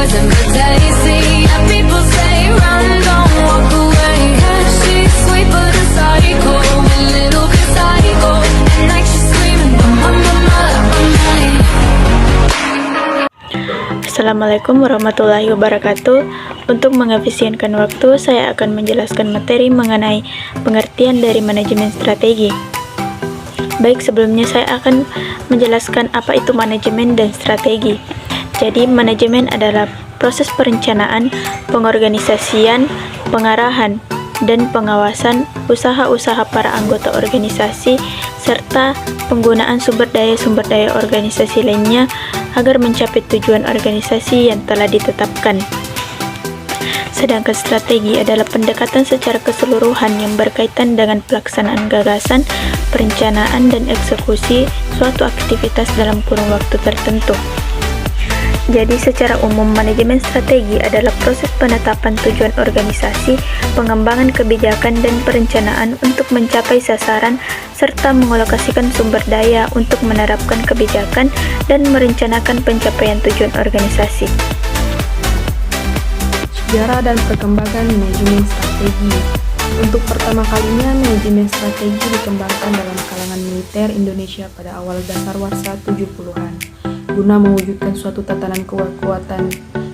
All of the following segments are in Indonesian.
poison but tasty. Yeah, people say run, don't walk away. Yeah, she's sweet but a psycho, a little bit psycho. At night she's screaming, my. Assalamualaikum warahmatullahi wabarakatuh. Untuk mengefisienkan waktu, saya akan menjelaskan materi mengenai pengertian dari manajemen strategi. Baik, sebelumnya saya akan menjelaskan apa itu manajemen dan strategi. Jadi, manajemen adalah proses perencanaan, pengorganisasian, pengarahan, dan pengawasan usaha-usaha para anggota organisasi serta penggunaan sumber daya organisasi lainnya agar mencapai tujuan organisasi yang telah ditetapkan. Sedangkan strategi adalah pendekatan secara keseluruhan yang berkaitan dengan pelaksanaan gagasan, perencanaan, dan eksekusi suatu aktivitas dalam kurun waktu tertentu. Jadi secara umum, manajemen strategi adalah proses penetapan tujuan organisasi, pengembangan kebijakan dan perencanaan untuk mencapai sasaran, serta mengalokasikan sumber daya untuk menerapkan kebijakan dan merencanakan pencapaian tujuan organisasi. Sejarah dan perkembangan manajemen strategi. Untuk pertama kalinya, manajemen strategi dikembangkan dalam kalangan militer Indonesia pada awal dasawarsa 70-an. Guna mewujudkan suatu tatanan kekuatan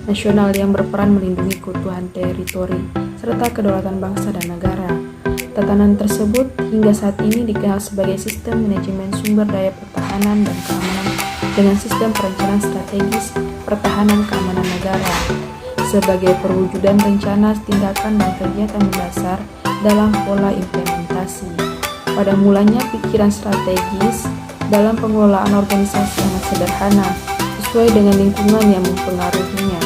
nasional yang berperan melindungi keutuhan teritori serta kedaulatan bangsa dan negara. Tatanan tersebut hingga saat ini dikenal sebagai sistem manajemen sumber daya pertahanan dan keamanan dengan sistem perencanaan strategis pertahanan keamanan negara sebagai perwujudan rencana, tindakan, dan kegiatan mendasar dalam pola implementasi. Pada mulanya, pikiran strategis dalam pengelolaan organisasi yang sederhana, sesuai dengan lingkungan yang mempengaruhinya.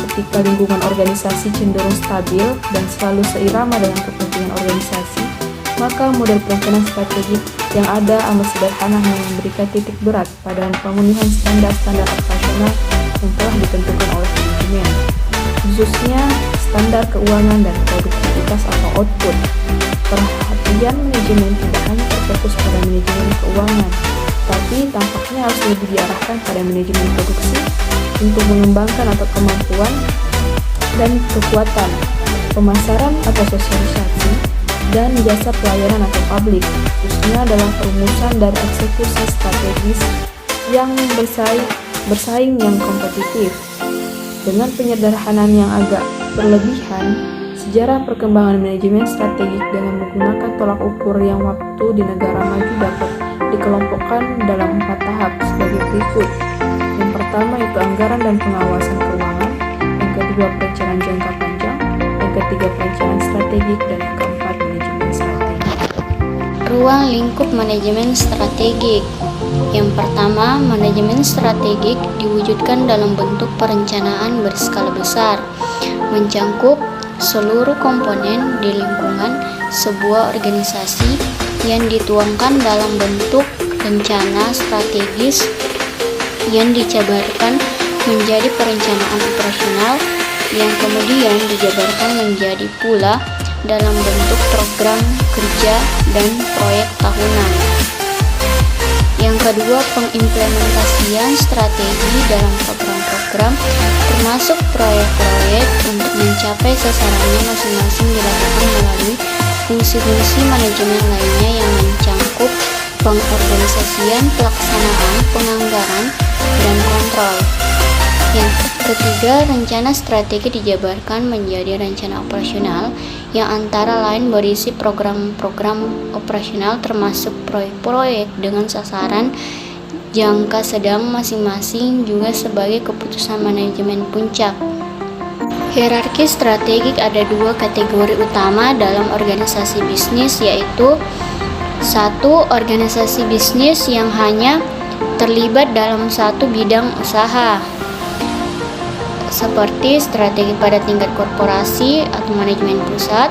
Ketika lingkungan organisasi cenderung stabil dan selalu seirama dengan kepentingan organisasi, maka model perencanaan strategi yang ada amat sederhana hanya memberikan titik berat pada pemenuhan standar-standar operasional yang telah ditentukan oleh manajemen, khususnya standar keuangan dan produktivitas atau output. Perhatian manajemen tidak hanya terfokus pada manajemen keuangan, tapi tampaknya harus lebih diarahkan pada manajemen produksi untuk mengembangkan atau kemampuan dan kekuatan pemasaran atau sosialisasi dan jasa pelayanan atau publik, khususnya dalam perumusan dan eksekusi strategis yang bersaing yang kompetitif. Dengan penyederhanaan yang agak berlebihan, sejarah perkembangan manajemen strategik dengan menggunakan tolak ukur yang waktu di negara maju dapat dikelompokkan dalam 4 tahap sebagai berikut. Yang pertama itu anggaran dan pengawasan keuangan, yang kedua perencanaan jangka panjang, yang ketiga perencanaan strategik, dan yang keempat manajemen strategik. Ruang lingkup manajemen strategik. Yang pertama, manajemen strategik diwujudkan dalam bentuk perencanaan berskala besar, mencakup seluruh komponen di lingkungan sebuah organisasi yang dituangkan dalam bentuk rencana strategis yang dijabarkan menjadi perencanaan operasional yang kemudian dijabarkan menjadi pula dalam bentuk program kerja dan proyek tahunan. Yang kedua, pengimplementasian strategi dalam program-program termasuk proyek-proyek untuk mencapai sasarannya masing-masing dilakukan melalui fungsi-fungsi manajemen lainnya yang mencakup pengorganisasian, pelaksanaan, penganggaran, dan kontrol. Yang ketiga, rencana strategi dijabarkan menjadi rencana operasional yang antara lain berisi program-program operasional termasuk proyek-proyek dengan sasaran jangka sedang masing-masing juga sebagai keputusan manajemen puncak. Hierarki strategik ada 2 kategori utama dalam organisasi bisnis, yaitu 1. Organisasi bisnis yang hanya terlibat dalam satu bidang usaha, seperti strategi pada tingkat korporasi atau manajemen pusat.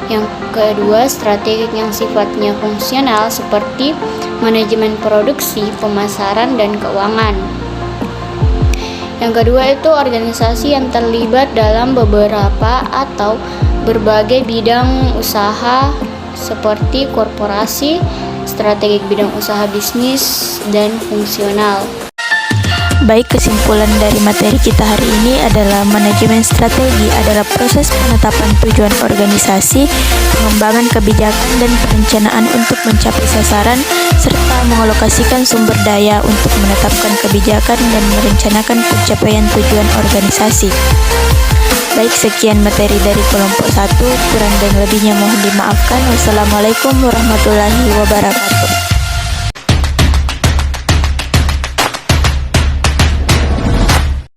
Yang kedua, strategi yang sifatnya fungsional seperti manajemen produksi, pemasaran, dan keuangan. Yang kedua itu organisasi yang terlibat dalam beberapa atau berbagai bidang usaha seperti korporasi, strategi bidang usaha bisnis, dan fungsional. Baik, kesimpulan dari materi kita hari ini adalah manajemen strategi adalah proses penetapan tujuan organisasi, pengembangan kebijakan dan perencanaan untuk mencapai sasaran, serta mengalokasikan sumber daya untuk menetapkan kebijakan dan merencanakan pencapaian tujuan organisasi. Baik, sekian materi dari kelompok 1, kurang dan lebihnya mohon dimaafkan. Wassalamualaikum warahmatullahi wabarakatuh.